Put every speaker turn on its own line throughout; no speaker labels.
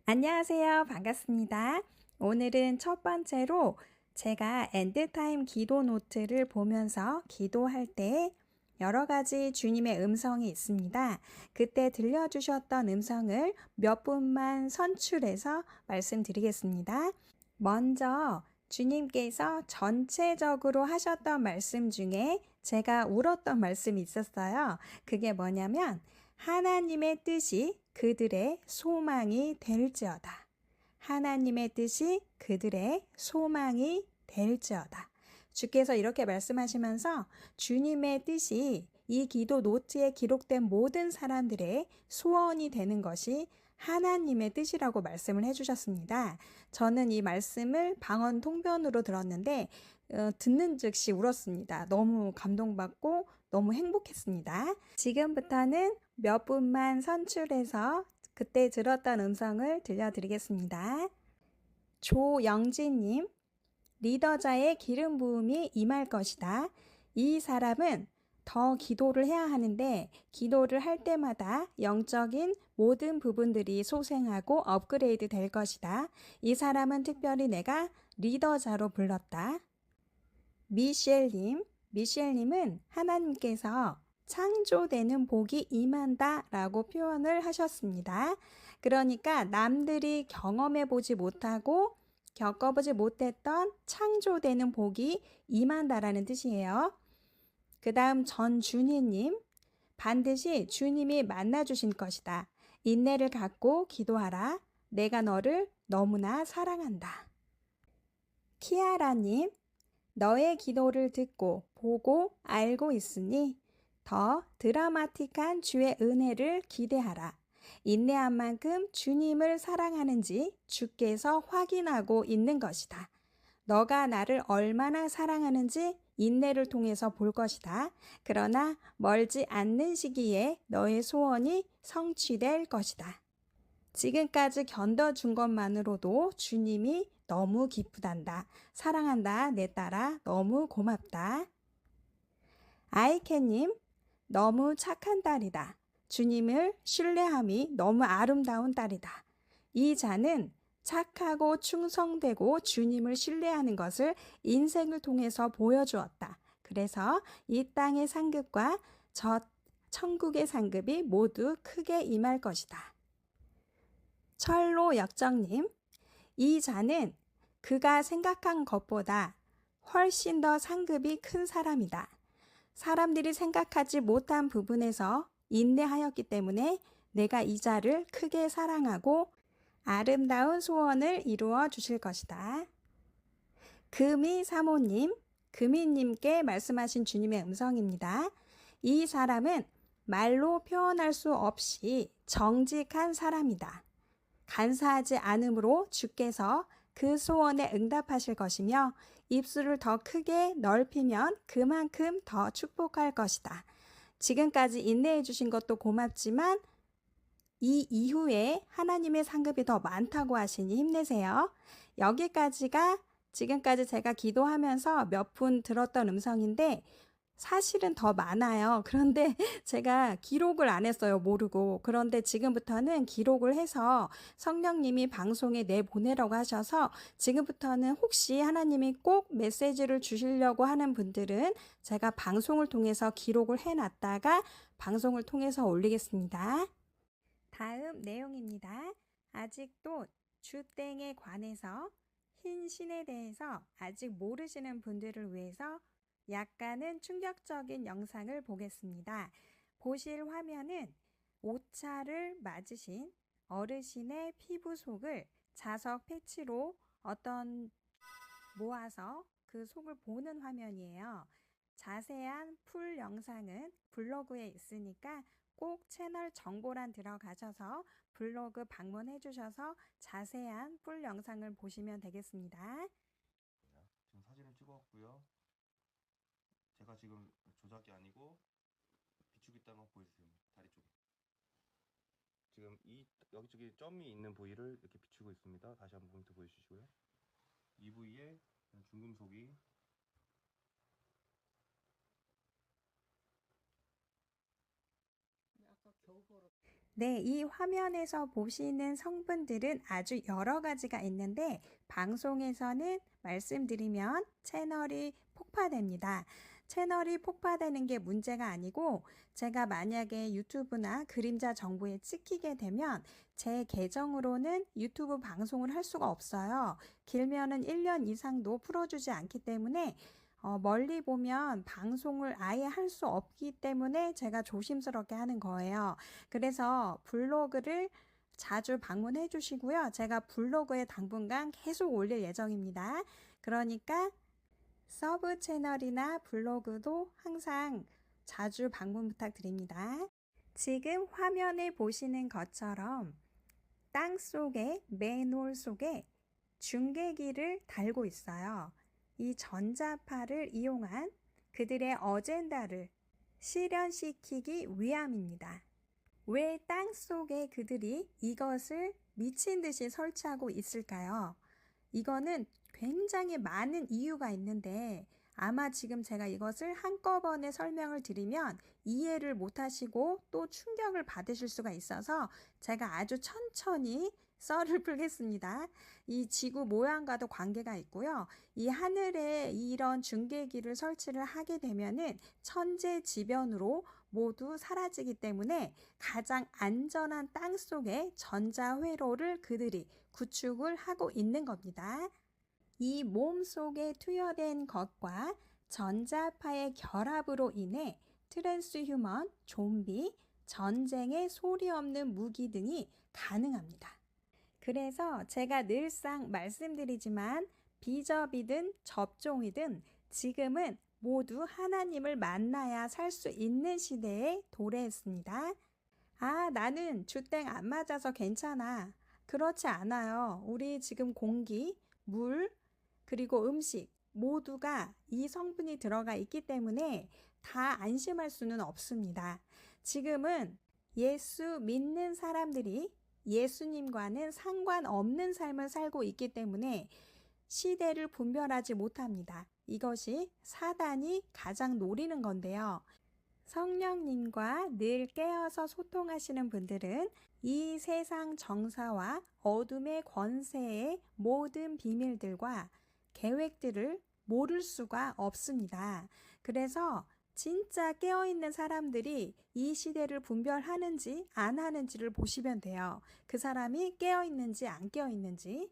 안녕하세요. 반갑습니다. 오늘은 첫 번째로 제가 엔드타임 기도 노트를 보면서 기도할 때 여러 가지 주님의 음성이 있습니다. 그때 들려주셨던 음성을 몇 분만 선출해서 말씀드리겠습니다. 먼저 주님께서 전체적으로 하셨던 말씀 중에 제가 울었던 말씀이 있었어요. 그게 뭐냐면 하나님의 뜻이 그들의 소망이 될지어다. 하나님의 뜻이 그들의 소망이 될지어다. 주께서 이렇게 말씀하시면서 주님의 뜻이 이 기도 노트에 기록된 모든 사람들의 소원이 되는 것이 하나님의 뜻이라고 말씀을 해주셨습니다. 저는 이 말씀을 방언 통변으로 들었는데 듣는 즉시 울었습니다. 너무 감동받고 너무 행복했습니다. 지금부터는 몇 분만 선출해서 그때 들었던 음성을 들려드리겠습니다. 조영진님, 리더자의 기름 부음이 임할 것이다. 이 사람은 더 기도를 해야 하는데 기도를 할 때마다 영적인 모든 부분들이 소생하고 업그레이드 될 것이다. 이 사람은 특별히 내가 리더자로 불렀다. 미셸님은 하나님께서 창조되는 복이 임한다 라고 표현을 하셨습니다. 그러니까 남들이 경험해 보지 못하고 겪어보지 못했던 창조되는 복이 임한다라는 뜻이에요. 그 다음 전준희님, 반드시 주님이 만나주신 것이다. 인내를 갖고 기도하라. 내가 너를 너무나 사랑한다. 키아라님, 너의 기도를 듣고 보고 알고 있으니 더 드라마틱한 주의 은혜를 기대하라. 인내한 만큼 주님을 사랑하는지 주께서 확인하고 있는 것이다. 너가 나를 얼마나 사랑하는지 인내를 통해서 볼 것이다. 그러나 멀지 않는 시기에 너의 소원이 성취될 것이다. 지금까지 견뎌준 것만으로도 주님이 너무 기쁘단다. 사랑한다. 내 딸아 너무 고맙다. 아이캔님, 너무 착한 딸이다. 주님을 신뢰함이 너무 아름다운 딸이다. 이 자는 착하고 충성되고 주님을 신뢰하는 것을 인생을 통해서 보여주었다. 그래서 이 땅의 상급과 저 천국의 상급이 모두 크게 임할 것이다. 철로 역정님, 이 자는 그가 생각한 것보다 훨씬 더 상급이 큰 사람이다. 사람들이 생각하지 못한 부분에서 인내하였기 때문에 내가 이 자를 크게 사랑하고 아름다운 소원을 이루어 주실 것이다. 금이 사모님, 금이님께 말씀하신 주님의 음성입니다. 이 사람은 말로 표현할 수 없이 정직한 사람이다. 간사하지 않으므로 주께서 그 소원에 응답하실 것이며 입술을 더 크게 넓히면 그만큼 더 축복할 것이다. 지금까지 인내해 주신 것도 고맙지만 이 이후에 하나님의 상급이 더 많다고 하시니 힘내세요. 여기까지가 지금까지 제가 기도하면서 몇 분 들었던 음성인데 사실은 더 많아요. 그런데 제가 기록을 안 했어요. 모르고. 그런데 지금부터는 기록을 해서 성령님이 방송에 내보내라고 하셔서 지금부터는 혹시 하나님이 꼭 메시지를 주시려고 하는 분들은 제가 방송을 통해서 기록을 해놨다가 방송을 통해서 올리겠습니다. 다음 내용입니다. 아직도 주땡에 관해서 흰 신에 대해서 아직 모르시는 분들을 위해서 약간은 충격적인 영상을 보겠습니다. 보실 화면은 오차를 맞으신 어르신의 피부 속을 자석 패치로 모아서 그 속을 보는 화면이에요. 자세한 풀 영상은 블로그에 있으니까 꼭 채널 정보란 들어가셔서 블로그 방문해 주셔서 자세한 풀 영상을 보시면 되겠습니다.
지금 사진을 찍어왔고요. 제가 지금 조작이 아니고 비추기 있다는 거 보여주세요. 다리 쪽에. 지금 여기 쪽에 점이 있는 부위를 이렇게 비추고 있습니다. 다시 한번 포인트 보여주시고요. 이 부위에 중금속이
네, 이 화면에서 보시는 성분들은 아주 여러 가지가 있는데 방송에서는 말씀드리면 채널이 폭파됩니다. 채널이 폭파되는 게 문제가 아니고 제가 만약에 유튜브나 그림자 정보에 찍히게 되면 제 계정으로는 유튜브 방송을 할 수가 없어요. 길면은 1년 이상도 풀어주지 않기 때문에 멀리 보면 방송을 아예 할 수 없기 때문에 제가 조심스럽게 하는 거예요. 그래서 블로그를 자주 방문해 주시고요. 제가 블로그에 당분간 계속 올릴 예정입니다. 그러니까 서브 채널이나 블로그도 항상 자주 방문 부탁드립니다. 지금 화면에 보시는 것처럼 땅 속에, 맨홀 속에 중계기를 달고 있어요. 이 전자파를 이용한 그들의 어젠다를 실현시키기 위함입니다. 왜 땅 속에 그들이 이것을 미친 듯이 설치하고 있을까요? 이거는 굉장히 많은 이유가 있는데 아마 지금 제가 이것을 한꺼번에 설명을 드리면 이해를 못 하시고 또 충격을 받으실 수가 있어서 제가 아주 천천히 썰을 풀겠습니다. 이 지구 모양과도 관계가 있고요. 이 하늘에 이런 중계기를 설치를 하게 되면은 천재지변으로 모두 사라지기 때문에 가장 안전한 땅 속에 전자회로를 그들이 구축을 하고 있는 겁니다. 이 몸 속에 투여된 것과 전자파의 결합으로 인해 트랜스휴먼, 좀비, 전쟁의 소리 없는 무기 등이 가능합니다. 그래서 제가 늘상 말씀드리지만 비접이든 접종이든 지금은 모두 하나님을 만나야 살 수 있는 시대에 도래했습니다. 아, 나는 주땡 안 맞아서 괜찮아. 그렇지 않아요. 우리 지금 공기, 물, 그리고 음식 모두가 이 성분이 들어가 있기 때문에 다 안심할 수는 없습니다. 지금은 예수 믿는 사람들이 예수님과는 상관없는 삶을 살고 있기 때문에 시대를 분별하지 못합니다. 이것이 사단이 가장 노리는 건데요. 성령님과 늘 깨어서 소통하시는 분들은 이 세상 정사와 어둠의 권세의 모든 비밀들과 계획들을 모를 수가 없습니다. 그래서 진짜 깨어있는 사람들이 이 시대를 분별하는지 안 하는지를 보시면 돼요. 그 사람이 깨어있는지 안 깨어있는지.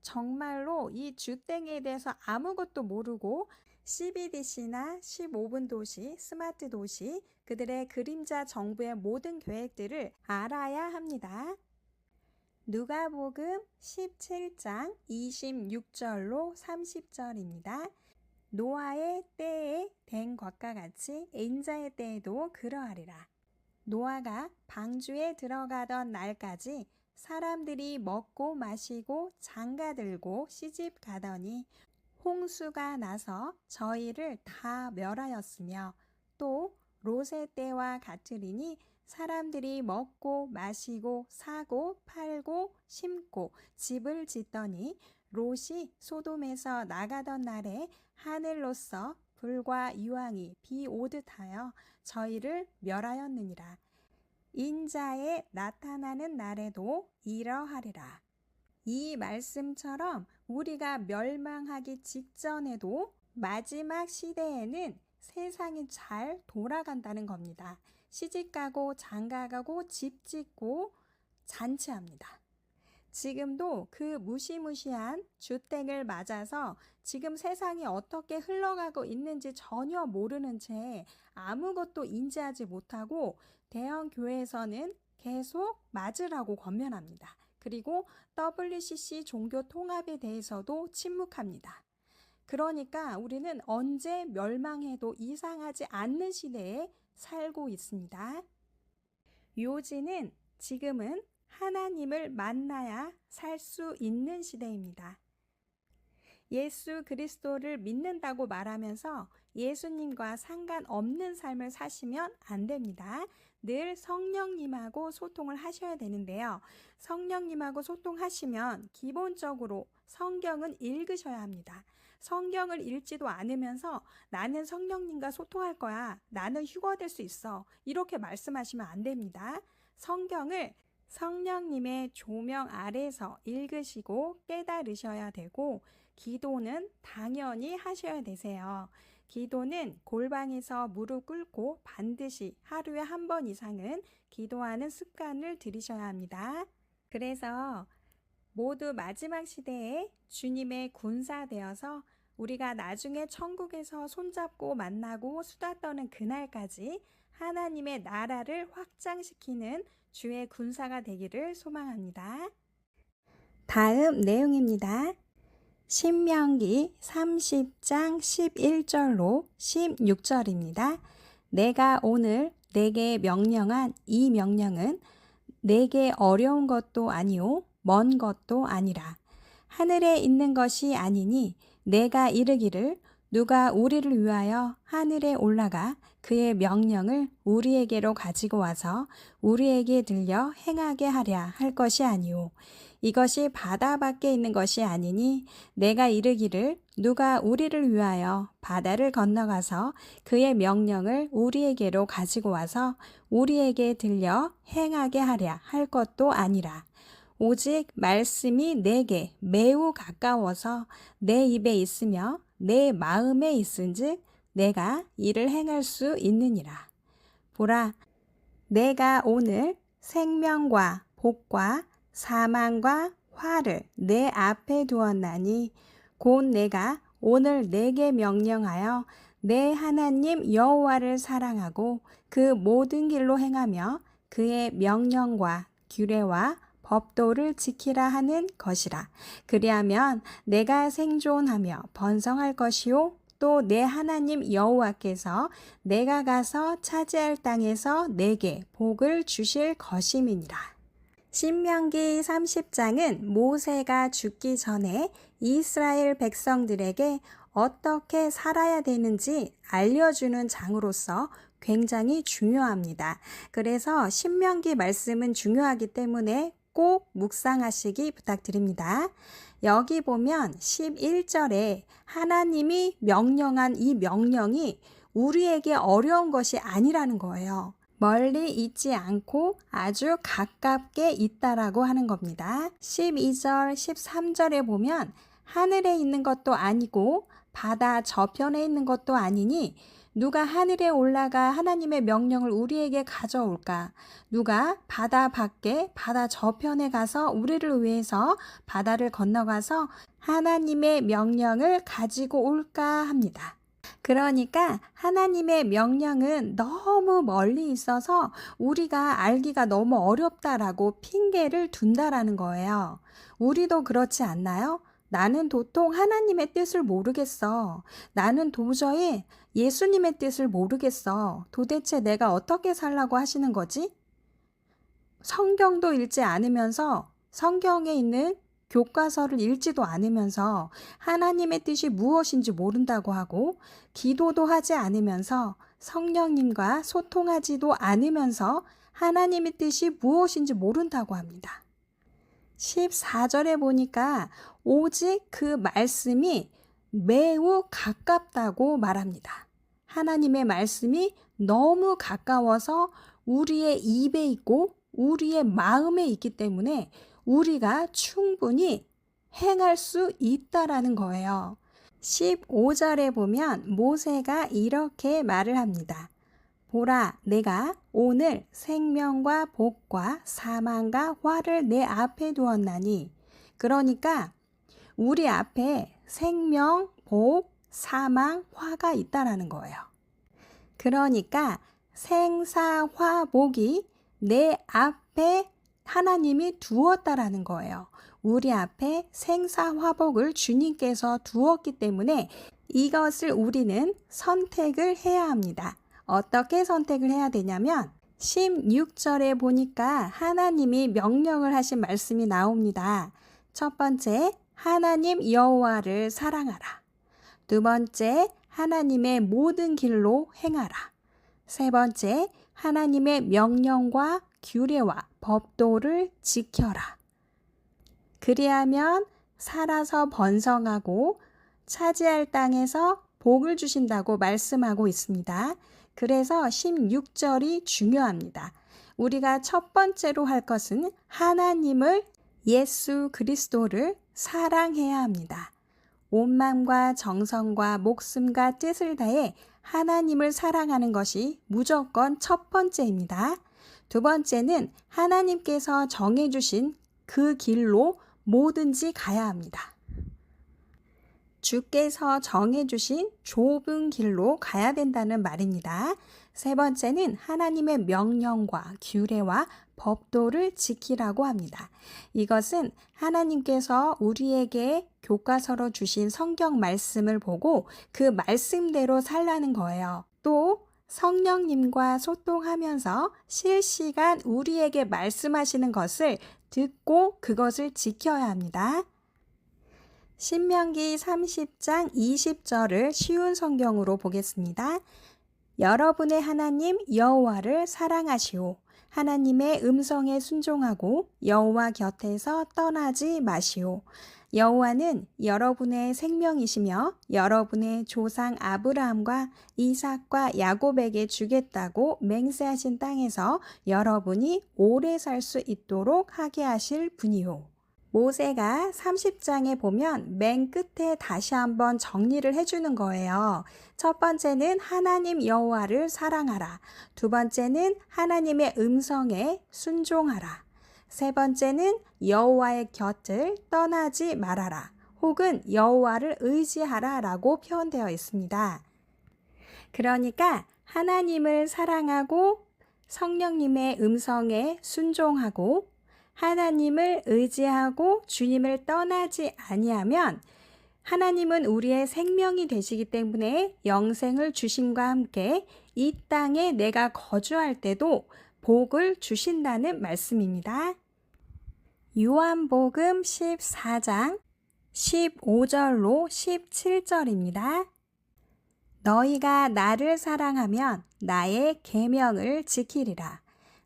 정말로 이 주땡에 대해서 아무것도 모르고 CBDC나 15분 도시, 스마트 도시, 그들의 그림자 정부의 모든 계획들을 알아야 합니다. 누가복음 17장 26절로 30절입니다. 노아의 때에 된 것과 같이 인자의 때에도 그러하리라. 노아가 방주에 들어가던 날까지 사람들이 먹고 마시고 장가들고 시집 가더니 홍수가 나서 저희를 다 멸하였으며 또 롯의 때와 같으리니 사람들이 먹고 마시고 사고 팔고 심고 집을 짓더니 롯이 소돔에서 나가던 날에 하늘로서 불과 유황이 비 오듯 하여 저희를 멸하였느니라. 인자에 나타나는 날에도 이러하리라. 이 말씀처럼 우리가 멸망하기 직전에도 마지막 시대에는 세상이 잘 돌아간다는 겁니다. 시집가고 장가가고 집 짓고 잔치합니다. 지금도 그 무시무시한 주땡을 맞아서 지금 세상이 어떻게 흘러가고 있는지 전혀 모르는 채 아무것도 인지하지 못하고 대형 교회에서는 계속 맞으라고 권면합니다. 그리고 WCC 종교 통합에 대해서도 침묵합니다. 그러니까 우리는 언제 멸망해도 이상하지 않는 시대에 살고 있습니다. 요지는 지금은 하나님을 만나야 살 수 있는 시대입니다. 예수 그리스도를 믿는다고 말하면서 예수님과 상관없는 삶을 사시면 안 됩니다. 늘 성령님하고 소통을 하셔야 되는데요. 성령님하고 소통하시면 기본적으로 성경은 읽으셔야 합니다. 성경을 읽지도 않으면서 나는 성령님과 소통할 거야. 나는 휴거될 수 있어. 이렇게 말씀하시면 안 됩니다. 성경을 성령님의 조명 아래서 읽으시고 깨달으셔야 되고, 기도는 당연히 하셔야 되세요. 기도는 골방에서 무릎 꿇고 반드시 하루에 한 번 이상은 기도하는 습관을 들이셔야 합니다. 그래서 모두 마지막 시대에 주님의 군사 되어서 우리가 나중에 천국에서 손잡고 만나고 수다 떠는 그날까지 하나님의 나라를 확장시키는 주의 군사가 되기를 소망합니다. 다음 내용입니다. 신명기 30장 11절로 16절입니다. 내가 오늘 내게 명령한 이 명령은 내게 어려운 것도 아니요 먼 것도 아니라 하늘에 있는 것이 아니니 내가 이르기를 누가 우리를 위하여 하늘에 올라가 그의 명령을 우리에게로 가지고 와서 우리에게 들려 행하게 하랴 할 것이 아니오. 이것이 바다 밖에 있는 것이 아니니 내가 이르기를 누가 우리를 위하여 바다를 건너가서 그의 명령을 우리에게로 가지고 와서 우리에게 들려 행하게 하랴 할 것도 아니라 오직 말씀이 내게 매우 가까워서 내 입에 있으며 내 마음에 있은즉 내가 이를 행할 수 있느니라. 보라, 내가 오늘 생명과 복과 사망과 화를 내 앞에 두었나니 곧 내가 오늘 내게 명령하여 내 하나님 여호와를 사랑하고 그 모든 길로 행하며 그의 명령과 규례와 법도를 지키라 하는 것이라. 그리하면 내가 생존하며 번성할 것이요 또 내 하나님 여호와께서 내가 가서 차지할 땅에서 내게 복을 주실 것임이니라. 신명기 30장은 모세가 죽기 전에 이스라엘 백성들에게 어떻게 살아야 되는지 알려주는 장으로서 굉장히 중요합니다. 그래서 신명기 말씀은 중요하기 때문에 꼭 묵상하시기 부탁드립니다. 여기 보면 11절에 하나님이 명령한 이 명령이 우리에게 어려운 것이 아니라는 거예요. 멀리 있지 않고 아주 가깝게 있다라고 하는 겁니다. 12절, 13절에 보면 하늘에 있는 것도 아니고 바다 저편에 있는 것도 아니니 누가 하늘에 올라가 하나님의 명령을 우리에게 가져올까? 누가 바다 밖에 바다 저편에 가서 우리를 위해서 바다를 건너가서 하나님의 명령을 가지고 올까 합니다. 그러니까 하나님의 명령은 너무 멀리 있어서 우리가 알기가 너무 어렵다라고 핑계를 둔다라는 거예요. 우리도 그렇지 않나요? 나는 도통 하나님의 뜻을 모르겠어. 나는 도저히 예수님의 뜻을 모르겠어. 도대체 내가 어떻게 살라고 하시는 거지? 성경도 읽지 않으면서 성경에 있는 교과서를 읽지도 않으면서 하나님의 뜻이 무엇인지 모른다고 하고 기도도 하지 않으면서 성령님과 소통하지도 않으면서 하나님의 뜻이 무엇인지 모른다고 합니다. 14절에 보니까 오직 그 말씀이 매우 가깝다고 말합니다. 하나님의 말씀이 너무 가까워서 우리의 입에 있고 우리의 마음에 있기 때문에 우리가 충분히 행할 수 있다라는 거예요. 15절에 보면 모세가 이렇게 말을 합니다. 보라, 내가 오늘 생명과 복과 사망과 화를 내 앞에 두었나니. 그러니까 우리 앞에 생명, 복, 사망, 화가 있다라는 거예요. 그러니까 생사화복이 내 앞에 하나님이 두었다라는 거예요. 우리 앞에 생사화복을 주님께서 두었기 때문에 이것을 우리는 선택을 해야 합니다. 어떻게 선택을 해야 되냐면 16절에 보니까 하나님이 명령을 하신 말씀이 나옵니다. 첫 번째, 하나님 여호와를 사랑하라. 두 번째, 하나님의 모든 길로 행하라. 세 번째, 하나님의 명령과 규례와 법도를 지켜라. 그리하면 살아서 번성하고 차지할 땅에서 복을 주신다고 말씀하고 있습니다. 그래서 16절이 중요합니다. 우리가 첫 번째로 할 것은 하나님을, 예수 그리스도를 사랑해야 합니다. 온 마음과 정성과 목숨과 뜻을 다해 하나님을 사랑하는 것이 무조건 첫 번째입니다. 두 번째는 하나님께서 정해주신 그 길로 뭐든지 가야 합니다. 주께서 정해주신 좁은 길로 가야 된다는 말입니다. 세 번째는 하나님의 명령과 규례와 법도를 지키라고 합니다. 이것은 하나님께서 우리에게 교과서로 주신 성경 말씀을 보고 그 말씀대로 살라는 거예요. 또 성령님과 소통하면서 실시간 우리에게 말씀하시는 것을 듣고 그것을 지켜야 합니다. 신명기 30장 20절을 쉬운 성경으로 보겠습니다. 여러분의 하나님 여호와를 사랑하시오. 하나님의 음성에 순종하고 여호와 곁에서 떠나지 마시오. 여호와는 여러분의 생명이시며 여러분의 조상 아브라함과 이삭과 야곱에게 주겠다고 맹세하신 땅에서 여러분이 오래 살 수 있도록 하게 하실 분이오. 모세가 30장에 보면 맨 끝에 다시 한번 정리를 해주는 거예요. 첫 번째는 하나님 여호와를 사랑하라. 두 번째는 하나님의 음성에 순종하라. 세 번째는 여호와의 곁을 떠나지 말아라. 혹은 여호와를 의지하라 라고 표현되어 있습니다. 그러니까 하나님을 사랑하고 성령님의 음성에 순종하고 하나님을 의지하고 주님을 떠나지 아니하면 하나님은 우리의 생명이 되시기 때문에 영생을 주심과 함께 이 땅에 내가 거주할 때도 복을 주신다는 말씀입니다. 요한복음 14장 15절로 17절입니다. 너희가 나를 사랑하면 나의 계명을 지키리라.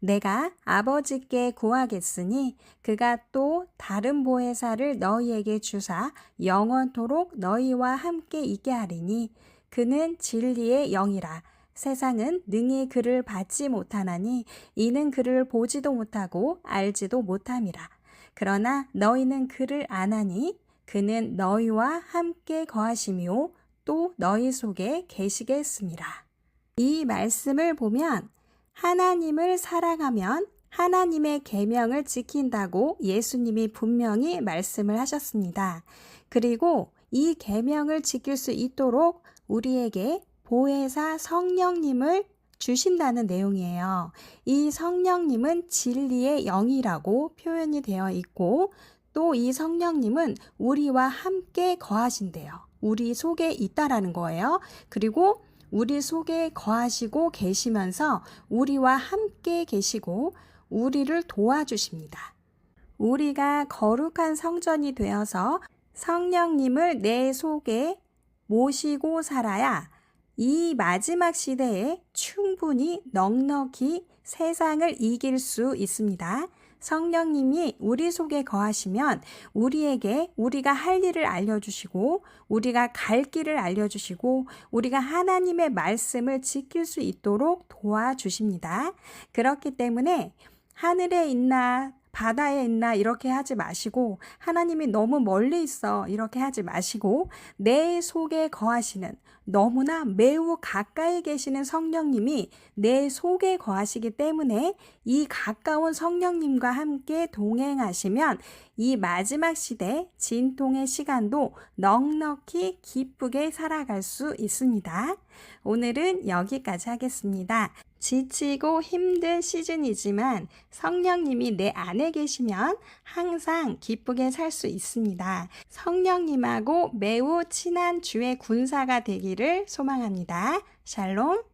내가 아버지께 구하겠으니 그가 또 다른 보혜사를 너희에게 주사 영원토록 너희와 함께 있게 하리니 그는 진리의 영이라. 세상은 능히 그를 받지 못하나니 이는 그를 보지도 못하고 알지도 못함이라. 그러나 너희는 그를 아나니 그는 너희와 함께 거하시며 또 너희 속에 계시겠습니다. 이 말씀을 보면 하나님을 사랑하면 하나님의 계명을 지킨다고 예수님이 분명히 말씀을 하셨습니다. 그리고 이 계명을 지킬 수 있도록 우리에게 보혜사 성령님을 주신다는 내용이에요. 이 성령님은 진리의 영이라고 표현이 되어 있고 또 이 성령님은 우리와 함께 거하신대요. 우리 속에 있다라는 거예요. 그리고 우리 속에 거하시고 계시면서 우리와 함께 계시고 우리를 도와주십니다. 우리가 거룩한 성전이 되어서 성령님을 내 속에 모시고 살아야 이 마지막 시대에 충분히 넉넉히 세상을 이길 수 있습니다. 성령님이 우리 속에 거하시면 우리에게 우리가 할 일을 알려주시고 우리가 갈 길을 알려주시고 우리가 하나님의 말씀을 지킬 수 있도록 도와주십니다. 그렇기 때문에 하늘에 있나 바다에 있나 이렇게 하지 마시고 하나님이 너무 멀리 있어 이렇게 하지 마시고 내 속에 거하시는 너무나 매우 가까이 계시는 성령님이 내 속에 거하시기 때문에 이 가까운 성령님과 함께 동행하시면 이 마지막 시대 진통의 시간도 넉넉히 기쁘게 살아갈 수 있습니다. 오늘은 여기까지 하겠습니다. 지치고 힘든 시즌이지만 성령님이 내 안에 계시면 항상 기쁘게 살 수 있습니다. 성령님하고 매우 친한 주의 군사가 되기를 소망합니다. 샬롬.